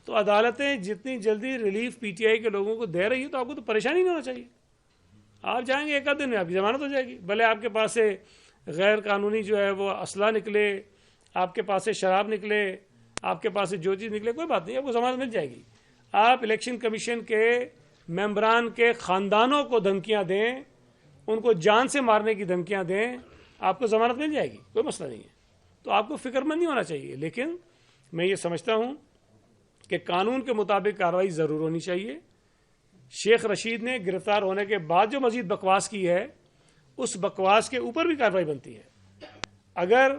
تو عدالتیں جتنی جلدی ریلیف پی ٹی آئی کے لوگوں کو دے رہی ہے تو آپ کو تو پریشانی نہیں ہونا چاہیے. آپ جائیں گے ایک آدھ دن میں آپ کی ضمانت ہو جائے گی. بھلے آپ کے پاس سے غیر قانونی جو ہے وہ اسلحہ نکلے, آپ کے پاس سے شراب نکلے, آپ کے پاس سے جو چیز نکلے, کوئی بات نہیں, آپ کو ضمانت مل جائے گی. آپ الیکشن کمیشن کے ممبران کے خاندانوں کو دھمکیاں دیں, ان کو جان سے مارنے کی دھمکیاں دیں, آپ کو ضمانت مل جائے گی, کوئی مسئلہ نہیں ہے. تو آپ کو فکر مند نہیں ہونا چاہیے. لیکن میں یہ سمجھتا ہوں کہ قانون کے مطابق کارروائی ضرور ہونی چاہیے. شیخ رشید نے گرفتار ہونے کے بعد جو مزید بکواس کی ہے, اس بکواس کے اوپر بھی کارروائی بنتی ہے. اگر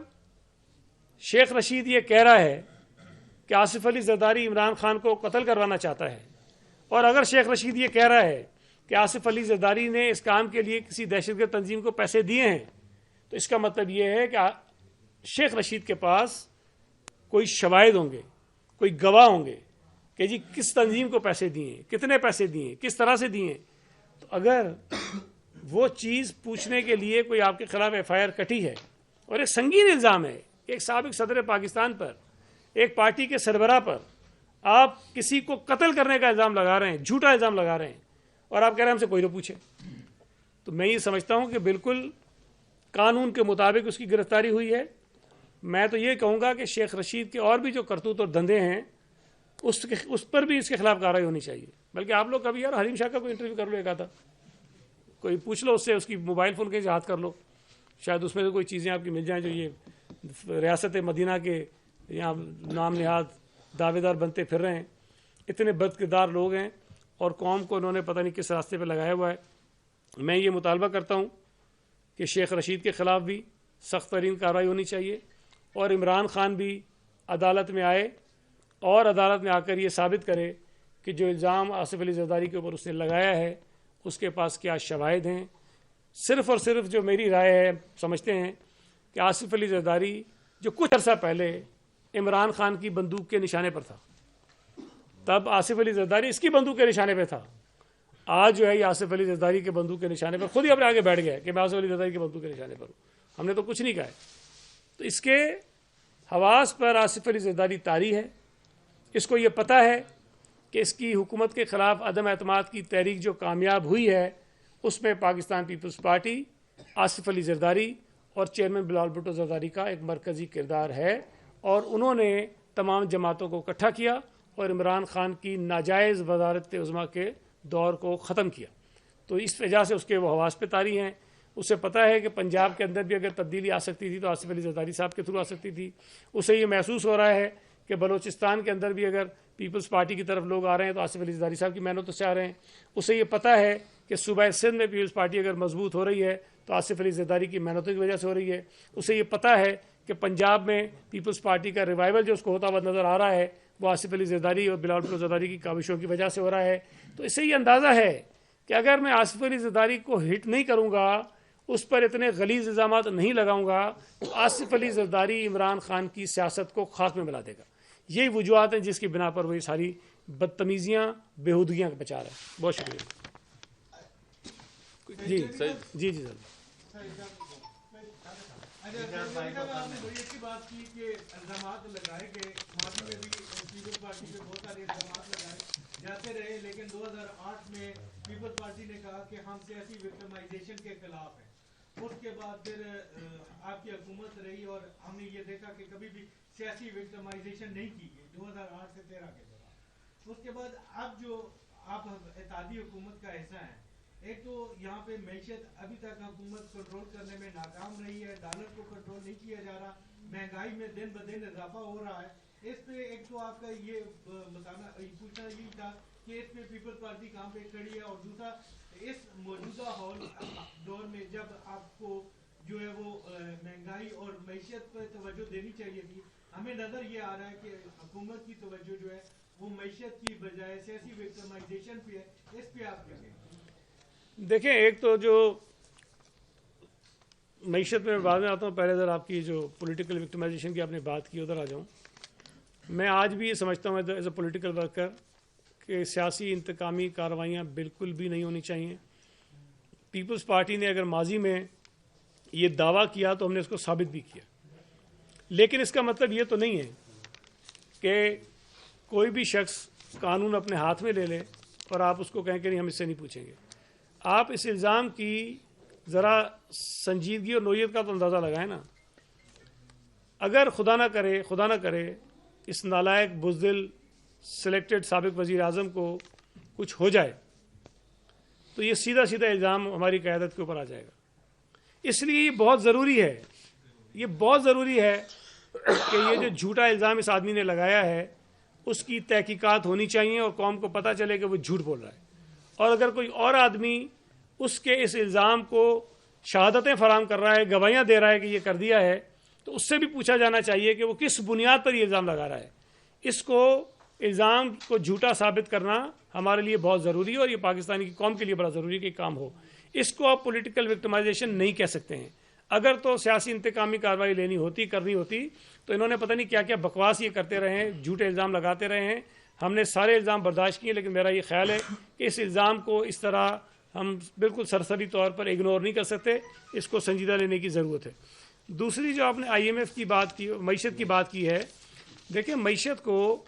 شیخ رشید یہ کہہ رہا ہے کہ آصف علی زرداری عمران خان کو قتل کروانا چاہتا ہے, اور اگر شیخ رشید یہ کہہ رہا ہے کہ آصف علی زرداری نے اس کام کے لیے کسی دہشت گرد تنظیم کو پیسے دیے ہیں, تو اس کا مطلب یہ ہے کہ شیخ رشید کے پاس کوئی شواہد ہوں گے, کوئی گواہ ہوں گے کہ جی کس تنظیم کو پیسے دیے, کتنے پیسے دیے, کس طرح سے دیے. تو اگر وہ چیز پوچھنے کے لیے کوئی آپ کے خلاف ایف آئی آر کٹی ہے اور ایک سنگین الزام ہے ایک سابق صدر پاکستان پر, ایک پارٹی کے سربراہ پر, آپ کسی کو قتل کرنے کا الزام لگا رہے ہیں, جھوٹا الزام لگا رہے ہیں, اور آپ کہہ رہے ہیں ہم سے کوئی نہ پوچھے, تو میں یہ سمجھتا ہوں کہ بالکل قانون کے مطابق اس کی گرفتاری ہوئی ہے. میں تو یہ کہوں گا کہ شیخ رشید کے اور بھی جو کرتوت اور دھندے ہیں اس پر بھی اس کے خلاف کارروائی ہونی چاہیے. بلکہ آپ لوگ کبھی یار حلیم شاہ کا کوئی انٹرویو کر لو, ایک آدھا کوئی پوچھ لو اس سے, اس کی موبائل فون کے ہاتھ کر لو, شاید اس میں سے کوئی چیزیں آپ کی مل جائیں جو یہ ریاست مدینہ کے یہاں نام نہاد دعوے دار بنتے پھر رہے ہیں. اتنے بد کردار لوگ ہیں اور قوم کو انہوں نے پتہ نہیں کس راستے پہ لگایا ہوا ہے. میں یہ مطالبہ کرتا ہوں کہ شیخ رشید کے خلاف بھی سخت ترین کارروائی ہونی چاہیے, اور عمران خان بھی عدالت میں آئے اور عدالت میں آ کر یہ ثابت کرے کہ جو الزام آصف علی زرداری کے اوپر اس نے لگایا ہے اس کے پاس کیا شواہد ہیں. صرف اور صرف جو میری رائے ہے, سمجھتے ہیں کہ آصف علی زرداری جو کچھ عرصہ پہلے عمران خان کی بندوق کے نشانے پر تھا, تب آصف علی زرداری اس کی بندوق کے نشانے پہ تھا. آج جو ہے یہ آصف علی زرداری کے بندوق کے نشانے پر خود ہی اپنے آگے بیٹھ گیا کہ میں آصف علی زرداری کے بندوق کے نشانے پر ہوں. ہم نے تو کچھ نہیں کہا ہے. تو اس کے حواس پر آصف علی زرداری طاری ہے. اس کو یہ پتہ ہے کہ اس کی حکومت کے خلاف عدم اعتماد کی تحریک جو کامیاب ہوئی ہے اس میں پاکستان پیپلز پارٹی, آصف علی زرداری اور چیئرمین بلال بھٹو زرداری کا ایک مرکزی کردار ہے, اور انہوں نے تمام جماعتوں کو اکٹھا کیا اور عمران خان کی ناجائز وزارت عظمیٰ کے دور کو ختم کیا. تو اس وجہ سے اس کے وہ حواس پہ طاری ہیں. اسے پتہ ہے کہ پنجاب کے اندر بھی اگر تبدیلی آ سکتی تھی تو آصف علی زرداری صاحب کے تھرو آ سکتی تھی. اسے یہ محسوس ہو رہا ہے کہ بلوچستان کے اندر بھی اگر پیپلز پارٹی کی طرف لوگ آ رہے ہیں تو آصف علی زرداری صاحب کی محنت سے آ رہے ہیں. اسے یہ پتہ ہے کہ صوبہ سندھ میں پیپلز پارٹی اگر مضبوط ہو رہی ہے تو آصف علی زرداری کی محنتوں کی وجہ سے ہو رہی ہے. اسے یہ پتہ ہے کہ پنجاب میں پیپلز پارٹی کا ریوائول جو اس کو ہوتا ہوا نظر آ رہا ہے وہ آصف علی زرداری اور بلال بھٹو زرداری کی کاوشوں کی وجہ سے ہو رہا ہے. تو اس سے یہ اندازہ ہے کہ اگر میں آصف علی زرداری کو ہٹ نہیں کروں گا, اس پر اتنے غلیظ الزامات نہیں لگاؤں گا, تو آصف علی زرداری عمران خان کی سیاست کو خاک میں ملا دے گا. یہی وجوہات ہیں جس کی بنا پر وہ یہ ساری بدتمیزیاں بےہودگیاں بچا رہا ہے. بہت شکریہ. جی جی جی سر. آپ نے بڑی اچھی بات کی کہ الزامات لگائے گئے, ماضی میں بھی پیپلز پارٹی پہ بہت سارے الزامات لگائے جاتے رہے, لیکن 2008 میں پیپلز پارٹی نے کہا کہ ہم سیاسی وکٹمائزیشن کے خلاف ہیں. اس کے بعد پھر آپ کی حکومت رہی اور ہم نے یہ دیکھا کہ کبھی بھی سیاسی وکٹمائزیشن نہیں کی گئی 2008 سے 13 کے دوران. اس کے بعد اب جو آپ اتحادی حکومت کا حصہ ہیں, ایک تو یہاں پہ معیشت ابھی تک حکومت کنٹرول کرنے میں ناکام رہی ہے, ڈالر کو کنٹرول نہیں کیا جا رہا, مہنگائی میں دن بدن اضافہ ہو رہا ہے. اس پہ ایک تو آپ کا یہ بتانا پوچھنا یہی تھا کہ اس پہ پیپلز پارٹی کہاں پہ کھڑی ہے, اور دوسرا اس موجودہ دور میں جب آپ کو جو ہے وہ مہنگائی اور معیشت پہ توجہ دینی چاہیے تھی, ہمیں نظر یہ آ رہا ہے کہ حکومت کی توجہ جو ہے وہ معیشت کی بجائے سیاسی وکٹمائزیشن پہ ہے. اس پہ آپ کیا کہیں؟ دیکھیں, ایک تو جو معیشت میں بعد میں آتا ہوں, پہلے ذرا آپ کی جو پولیٹیکل وکٹمائزیشن کی آپ نے بات کی ادھر آ جاؤں. میں آج بھی یہ سمجھتا ہوں ایز اے پولیٹیکل ورکر کہ سیاسی انتقامی کارروائیاں بالکل بھی نہیں ہونی چاہیے. پیپلز پارٹی نے اگر ماضی میں یہ دعویٰ کیا تو ہم نے اس کو ثابت بھی کیا, لیکن اس کا مطلب یہ تو نہیں ہے کہ کوئی بھی شخص قانون اپنے ہاتھ میں لے لے اور آپ اس کو کہیں کہ نہیں ہم اس سے نہیں پوچھیں گے. آپ اس الزام کی ذرا سنجیدگی اور نوعیت کا تو اندازہ لگائیں نا. اگر خدا نہ کرے اس نالائق بزدل سلیکٹڈ سابق وزیر اعظم کو کچھ ہو جائے تو یہ سیدھا الزام ہماری قیادت کے اوپر آ جائے گا. اس لیے یہ بہت ضروری ہے کہ یہ جو جھوٹا الزام اس آدمی نے لگایا ہے اس کی تحقیقات ہونی چاہیے اور قوم کو پتہ چلے کہ وہ جھوٹ بول رہا ہے. اور اگر کوئی اور آدمی اس کے اس الزام کو شہادتیں فراہم کر رہا ہے, گواہیاں دے رہا ہے کہ یہ کر دیا ہے, تو اس سے بھی پوچھا جانا چاہیے کہ وہ کس بنیاد پر یہ الزام لگا رہا ہے. اس الزام کو جھوٹا ثابت کرنا ہمارے لیے بہت ضروری ہے اور یہ پاکستانی کی قوم کے لیے بڑا ضروری ہے کہ کام ہو. اس کو آپ پولیٹیکل وکٹمائزیشن نہیں کہہ سکتے ہیں. اگر تو سیاسی انتقامی کارروائی کرنی ہوتی تو انہوں نے پتہ نہیں کیا کیا بکواس یہ کرتے رہے ہیں, جھوٹے الزام لگاتے رہے ہیں. ہم نے سارے الزام برداشت کیے, لیکن میرا یہ خیال ہے کہ اس الزام کو اس طرح ہم بالکل سرسری طور پر اگنور نہیں کر سکتے, اس کو سنجیدہ لینے کی ضرورت ہے. دوسری جو آپ نے IMF کی بات کی, معیشت کی بات کی ہے, دیکھیں معیشت کو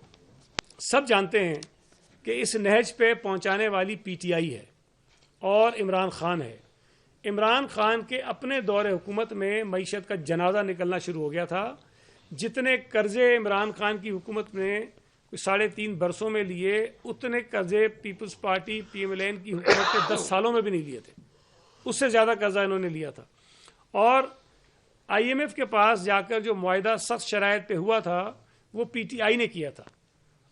سب جانتے ہیں کہ اس نہج پہ پہنچانے والی PTI ہے اور عمران خان ہے. عمران خان کے اپنے دور حکومت میں معیشت کا جنازہ نکلنا شروع ہو گیا تھا. جتنے قرضے عمران خان کی حکومت نے 3.5 برسوں میں لیے, اتنے قرضے پیپلز پارٹی PMLN کی حکومت کے 10 سالوں میں بھی نہیں لیے تھے. اس سے زیادہ قرضہ انہوں نے لیا تھا. اور IMF کے پاس جا کر جو معاہدہ سخت شرائط پہ ہوا تھا وہ PTI نے کیا تھا,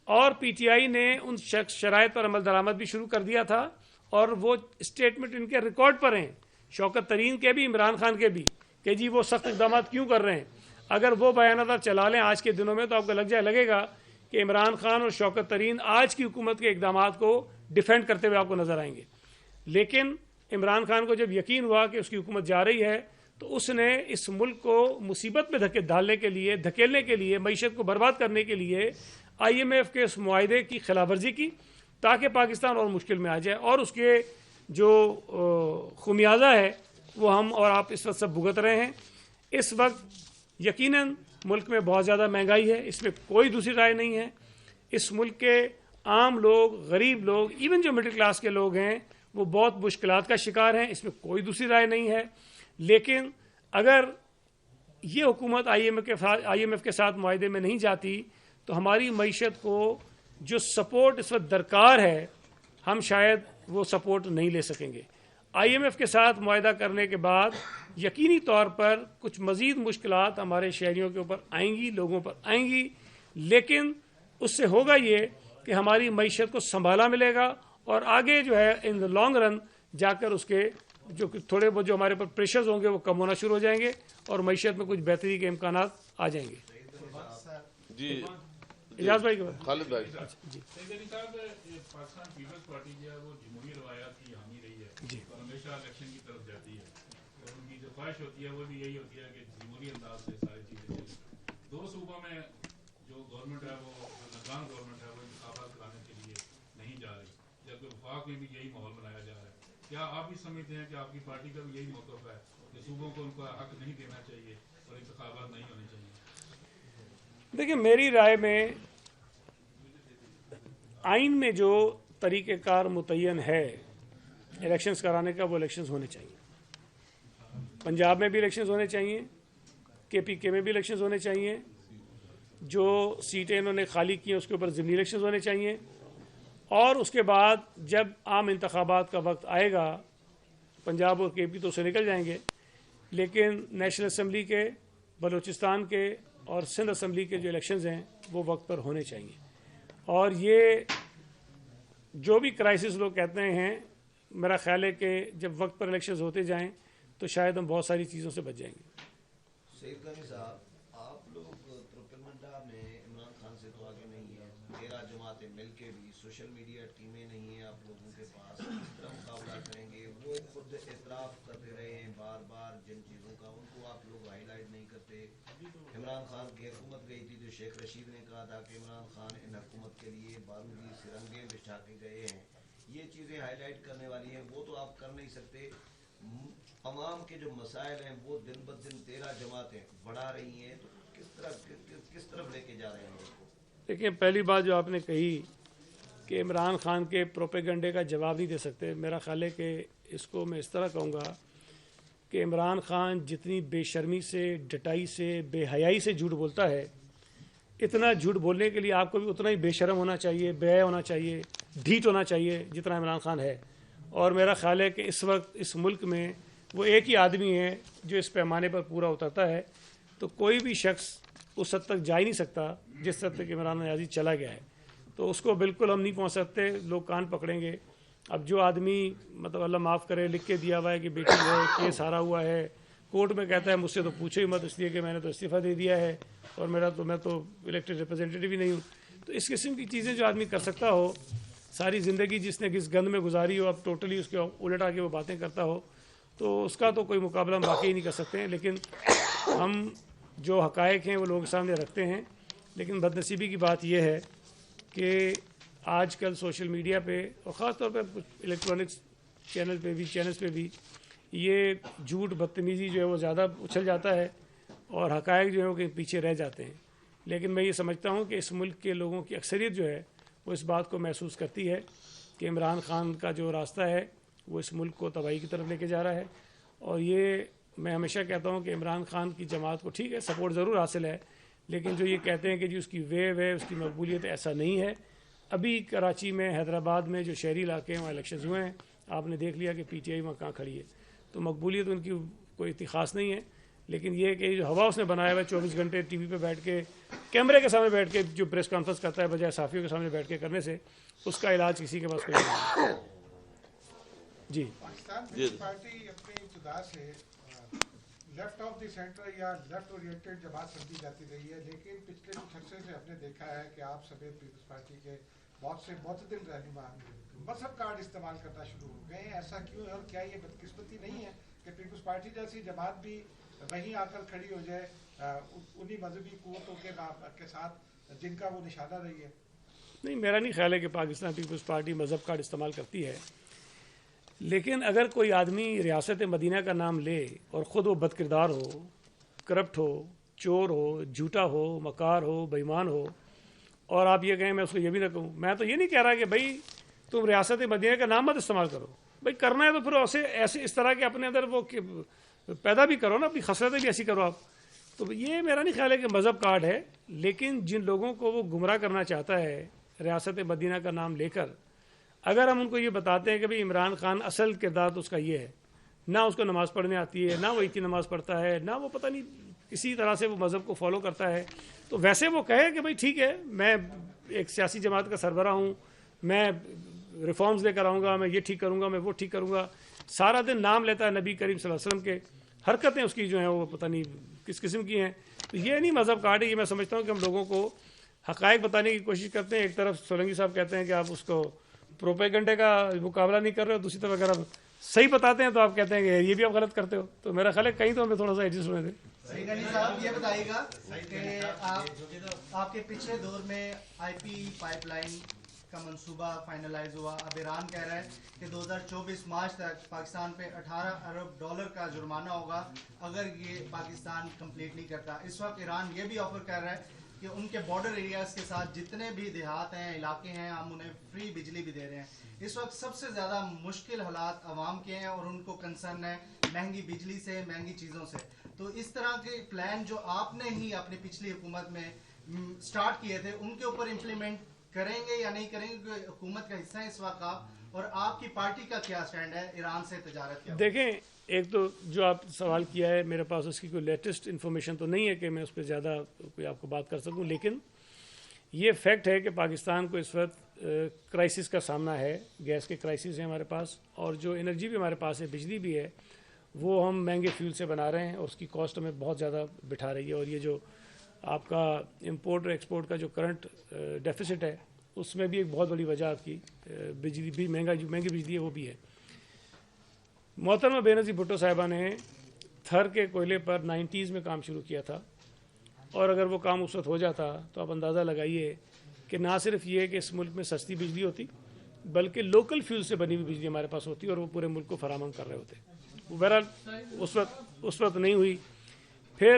اور PTI نے ان شرائط پر عمل درآمد بھی شروع کر دیا تھا. اور وہ اسٹیٹمنٹ ان کے ریکارڈ پر ہیں, شوکت ترین کے بھی, عمران خان کے بھی, کہ جی وہ سخت اقدامات کیوں کر رہے ہیں. اگر وہ بیانات آپ چلا لیں آج کے دنوں میں تو آپ کو لگے گا کہ عمران خان اور شوکت ترین آج کی حکومت کے اقدامات کو ڈیفینڈ کرتے ہوئے آپ کو نظر آئیں گے. لیکن عمران خان کو جب یقین ہوا کہ اس کی حکومت جا رہی ہے تو اس نے اس ملک کو مصیبت میں دھکیلنے کے لیے, معیشت کو برباد کرنے کے لیے IMF کے اس معاہدے کی خلاف ورزی کی تاکہ پاکستان اور مشکل میں آ جائے. اور اس کے جو خمیازہ ہے وہ ہم اور آپ اس وقت سب بھگت رہے ہیں. اس وقت یقیناً ملک میں بہت زیادہ مہنگائی ہے, اس میں کوئی دوسری رائے نہیں ہے. اس ملک کے عام لوگ, غریب لوگ, ایون جو مڈل کلاس کے لوگ ہیں وہ بہت مشکلات کا شکار ہیں, اس میں کوئی دوسری رائے نہیں ہے. لیکن اگر یہ حکومت IMF کے ساتھ معاہدے میں نہیں جاتی تو ہماری معیشت کو جو سپورٹ اس وقت درکار ہے ہم شاید وہ سپورٹ نہیں لے سکیں گے. IMF کے ساتھ معاہدہ کرنے کے بعد یقینی طور پر کچھ مزید مشکلات ہمارے شہریوں کے اوپر آئیں گی, لوگوں پر آئیں گی, لیکن اس سے ہوگا یہ کہ ہماری معیشت کو سنبھالا ملے گا اور آگے جو ہے ان دا لانگ رن جا کر اس کے جو تھوڑے بہت جو ہمارے پر پریشرز ہوں گے وہ کم ہونا شروع ہو جائیں گے اور معیشت میں کچھ بہتری کے امکانات آ جائیں گے. جی اجاز بھائی کے بعد خالد بھائی. جی پاکستان پیپلز پارٹی جو ہے وہ جمہوری روایات کی حامی رہی ہے اور ہمیشہ الیکشن کی طرف جاتی ہے, اور ان کی جو خواہش ہوتی ہے وہ بھی یہی ہوتی ہے کہ جمہوری انداز سے ساری چیزیں چلیں. 2 صوبوں میں جو گورنمنٹ ہے وہ نظام گورنمنٹ ہے وہ انتخابات کرانے کے لیے نہیں جا رہی, جبکہ وفاق میں بھی یہی ماحول بنایا جا رہا ہے. کیا آپ بھی سمجھتے ہیں کہ آپ کی پارٹی کا بھی یہی موقف ہے کہ صوبوں کو ان کا حق نہیں دینا چاہیے اور انتخابات نہیں ہونے چاہیے؟ دیکھیں میری رائے میں آئین میں جو طریقہ کار متعین ہے الیکشنز کرانے کا وہ الیکشنز ہونے چاہیے. پنجاب میں بھی الیکشنز ہونے چاہیے, KPK میں بھی الیکشنز ہونے چاہیے, جو سیٹیں انہوں نے خالی کی ہیں اس کے اوپر ضمنی الیکشنز ہونے چاہیے. اور اس کے بعد جب عام انتخابات کا وقت آئے گا پنجاب اور KP تو اسے نکل جائیں گے, لیکن نیشنل اسمبلی کے, بلوچستان کے اور سندھ اسمبلی کے جو الیکشنز ہیں وہ وقت پر ہونے چاہیے. اور یہ جو بھی کرائسس لوگ کہتے ہیں میرا خیال ہے کہ جب وقت پر الیکشنز ہوتے جائیں تو شاید ہم بہت ساری چیزوں سے بچ جائیں گے. سید غنی صاحب, آپ لوگ ترکمنڈا میں عمران خان سے تو آگے نہیں ہیں, 13 جماعتیں مل کے بھی, سوشل میڈیا ٹیمیں نہیں ہیں آپ لوگوں کے پاس, کس طرح مقابلہ کریں گے؟ وہ خود اعتراف کرتے رہے ہیں بار بار جن چیزوں کا, ان کو آپ لوگ ہائی لائٹ نہیں کرتے. عمران خان کی حکومت گئی تھی تو شیخ رشید نے کہا تھا کہ عمران خان ان حکومت کے لیے بارودی سرنگیں بچھا کے گئے ہیں. یہ چیزیں ہائی لائٹ کرنے والی ہیں, وہ تو آپ کر نہیں سکتے. عوام کے جو مسائل ہیں وہ دن بدن 13 جماعتیں بڑھا رہی ہیں, تو کس طرف لے کے جا رہے ہیں ان کو؟ دیکھیں پہلی بات جو آپ نے کہی کہ عمران خان کے پروپیگنڈے کا جواب نہیں دے سکتے، میرا خیال ہے کہ اس کو میں اس طرح کہوں گا کہ عمران خان جتنی بے شرمی سے، ڈٹائی سے، بے حیائی سے جھوٹ بولتا ہے، اتنا جھوٹ بولنے کے لیے آپ کو بھی اتنا ہی بے شرم ہونا چاہیے، بے حیا ہونا چاہیے، ڈھیٹ ہونا چاہیے جتنا عمران خان ہے. اور میرا خیال ہے کہ اس وقت اس ملک میں وہ ایک ہی آدمی ہے جو اس پیمانے پر پورا اترتا ہے، تو کوئی بھی شخص اس حد تک جا ہی نہیں سکتا جس حد تک عمران نیازی چلا گیا ہے. تو اس کو بالکل ہم نہیں پہنچ سکتے، لوگ کان پکڑیں گے. اب جو آدمی مطلب اللہ معاف کرے لکھ کے دیا ہوا ہے کہ بیٹی ہے، کیس ہارا ہوا ہے، کورٹ میں کہتا ہے مجھ سے تو پوچھو ہی مت، اس لیے کہ میں نے تو استعفیٰ دے دیا ہے اور میں تو الیکٹڈ ریپرزینٹیٹیو ہی نہیں ہوں. تو اس قسم کی چیزیں جو آدمی کر سکتا ہو، ساری زندگی جس نے کس گند میں گزاری ہو، اب ٹوٹلی اس کے الٹ آ کے وہ باتیں کرتا ہو، تو اس کا تو کوئی مقابلہ ہم واقعی نہیں کر سکتے ہیں. لیکن ہم جو حقائق ہیں وہ لوگوں کے سامنے رکھتے ہیں. لیکن بدنصیبی کی بات یہ ہے کہ آج کل سوشل میڈیا پہ اور خاص طور پہ کچھ الیکٹرانکس چینلز پہ بھی یہ جھوٹ بدتمیزی جو ہے وہ زیادہ اچھل جاتا ہے اور حقائق جو ہے وہ کہیں پیچھے رہ جاتے ہیں. لیکن میں یہ سمجھتا ہوں کہ اس ملک کے لوگوں کی اکثریت جو ہے وہ اس بات کو محسوس کرتی ہے کہ عمران خان کا جو راستہ ہے وہ اس ملک کو تباہی کی طرف لے کے جا رہا ہے. اور یہ میں ہمیشہ کہتا ہوں کہ عمران خان کی جماعت کو ٹھیک ہے سپورٹ ضرور حاصل ہے، لیکن جو یہ کہتے ہیں کہ جی اس کی ویو ہے، اس کی مقبولیت، ایسا نہیں ہے. ابھی کراچی میں، حیدرآباد میں جو شہری علاقے ہیں وہاں الیکشنز ہوئے ہیں، آپ نے دیکھ لیا کہ پی ٹی آئی وہاں کہاں کھڑی ہے. تو مقبولیت ان کی کوئی اتنی خاص نہیں ہے، لیکن یہ کہ جو ہوا اس نے بنایا ہوا ہے 24 گھنٹے ٹی وی پہ بیٹھ کے کیمرے کے سامنے بیٹھ کے جو پریس کانفرنس کرتا ہے بجائے صحافیوں کے سامنے بیٹھ کے کرنے سے، اس کا علاج کسی کے پاس کوئی نہیں ہے. جی پاکستان پیپلز پارٹی اپنی ابتدا سے لیفٹ آف دی سینٹر یا لیفٹ اورینٹڈ جماعت سمجھی جاتی رہی ہے، لیکن پچھلے کچھ عرصے سے ہم نے دیکھا ہے کہ آپ سمیت پیپلز پارٹی کے بہت سے معتدل رہنما مذہب کارڈ استعمال کرنا شروع ہو گئے ہیں. ایسا کیوں ہے اور کیا یہ بدقسمتی نہیں ہے کہ پیپلز پارٹی جیسی جماعت بھی وہیں آ کر کھڑی ہو جائے انہی مذہبی قوتوں کے ساتھ جن کا وہ نشانہ رہی ہے؟ نہیں، میرا نہیں خیال ہے کہ پاکستان پیپلز پارٹی مذہب کارڈ استعمال کرتی ہے. لیکن اگر کوئی آدمی ریاست مدینہ کا نام لے اور خود وہ بد کردار ہو، کرپٹ ہو، چور ہو، جھوٹا ہو، مکار ہو، بے ایمان ہو، اور آپ یہ کہیں میں اس کو یہ بھی نہ کہوں، میں تو یہ نہیں کہہ رہا کہ بھائی تم ریاست مدینہ کا نام مت استعمال کرو. بھائی کرنا ہے تو پھر ایسے اس طرح کے اپنے اندر وہ پیدا بھی کرو نا، اپنی خصلتیں بھی ایسی کرو آپ. تو یہ میرا نہیں خیال ہے کہ مذہب کارڈ ہے. لیکن جن لوگوں کو وہ گمراہ کرنا چاہتا ہے ریاست مدینہ کا نام لے کر، اگر ہم ان کو یہ بتاتے ہیں کہ بھئی عمران خان اصل کردار تو اس کا یہ ہے، نہ اس کو نماز پڑھنے آتی ہے، نہ وہ اتنی نماز پڑھتا ہے، نہ وہ پتہ نہیں کسی طرح سے وہ مذہب کو فالو کرتا ہے، تو ویسے وہ کہے کہ بھئی ٹھیک ہے میں ایک سیاسی جماعت کا سربراہ ہوں، میں ریفارمز لے کر آؤں گا، میں یہ ٹھیک کروں گا، میں وہ ٹھیک کروں گا. سارا دن نام لیتا ہے نبی کریم صلی اللہ علیہ وسلم کے، حرکتیں اس کی جو ہیں وہ پتہ نہیں کس قسم کی ہیں. تو یہ نہیں مذہب کارڈ ہے. یہ میں سمجھتا ہوں کہ ہم لوگوں کو حقائق بتانے کی کوشش کرتے ہیں. ایک طرف سولنگی صاحب کہتے ہیں کہ آپ اس کو پروپیگنڈے کا مقابلہ نہیں کر رہے ہو، دوسری طرف اگر آپ صحیح بتاتے ہیں تو آپ کہتے ہیں کہ یہ بھی آپ غلط کرتے ہو. تو میرا خیال ہے کہیں تو ہمیں تھوڑا سا ایڈجسٹ ہونے دیں. غنی صاحب یہ بتائیے گا کہ آپ کے پچھلے دور میں آئی پی پائپ لائن کا منصوبہ فائنلائز ہوا. اب ایران کہہ رہا ہے کہ 2024 مارچ تک پاکستان پہ 18 ارب ڈالر کا جرمانہ ہوگا اگر یہ پاکستان کمپلیٹ نہیں کرتا. اس وقت ایران یہ بھی آفر کر رہا ہے کہ ان کے بارڈر ایریاز کے ساتھ جتنے بھی دیہات ہیں، علاقے ہیں، ہم انہیں فری بجلی بھی دے رہے ہیں. اس وقت سب سے زیادہ مشکل حالات عوام کے ہیں اور ان کو کنسرن ہے مہنگی بجلی سے، مہنگی چیزوں سے. تو اس طرح کے پلان جو آپ نے ہی اپنی پچھلی حکومت میں سٹارٹ کیے تھے ان کے اوپر امپلیمنٹ کریں گے یا نہیں کریں گے؟ کیونکہ حکومت کا حصہ ہے اس وقت آپ، اور آپ کی پارٹی کا کیا سٹینڈ ہے ایران سے تجارت کے؟ دیکھیں، ایک تو جو آپ سوال کیا ہے میرے پاس اس کی کوئی لیٹسٹ انفارمیشن تو نہیں ہے کہ میں اس پہ زیادہ کوئی آپ کو بات کر سکوں. لیکن یہ فیکٹ ہے کہ پاکستان کو اس وقت کرائسس کا سامنا ہے. گیس کے کرائسس ہیں ہمارے پاس، اور جو انرجی بھی ہمارے پاس ہے، بجلی بھی ہے، وہ ہم مہنگے فیول سے بنا رہے ہیں اور اس کی کاسٹ ہمیں بہت زیادہ بٹھا رہی ہے. اور یہ جو آپ کا امپورٹ اور ایکسپورٹ کا جو کرنٹ ڈیفیسٹ ہے اس میں بھی ایک بہت بڑی وجہ آپ کی بجلی بھی مہنگی بجلی ہے وہ بھی ہے. محترمہ بے نظیر بھٹو صاحبہ نے تھر کے کوئلے پر 90s میں کام شروع کیا تھا، اور اگر وہ کام اس وقت ہو جاتا تو آپ اندازہ لگائیے کہ نہ صرف یہ کہ اس ملک میں سستی بجلی ہوتی بلکہ لوکل فیول سے بنی ہوئی بجلی ہمارے پاس ہوتی اور وہ پورے ملک کو فراہم کر رہے ہوتے. بہرحال اس وقت نہیں ہوئی. پھر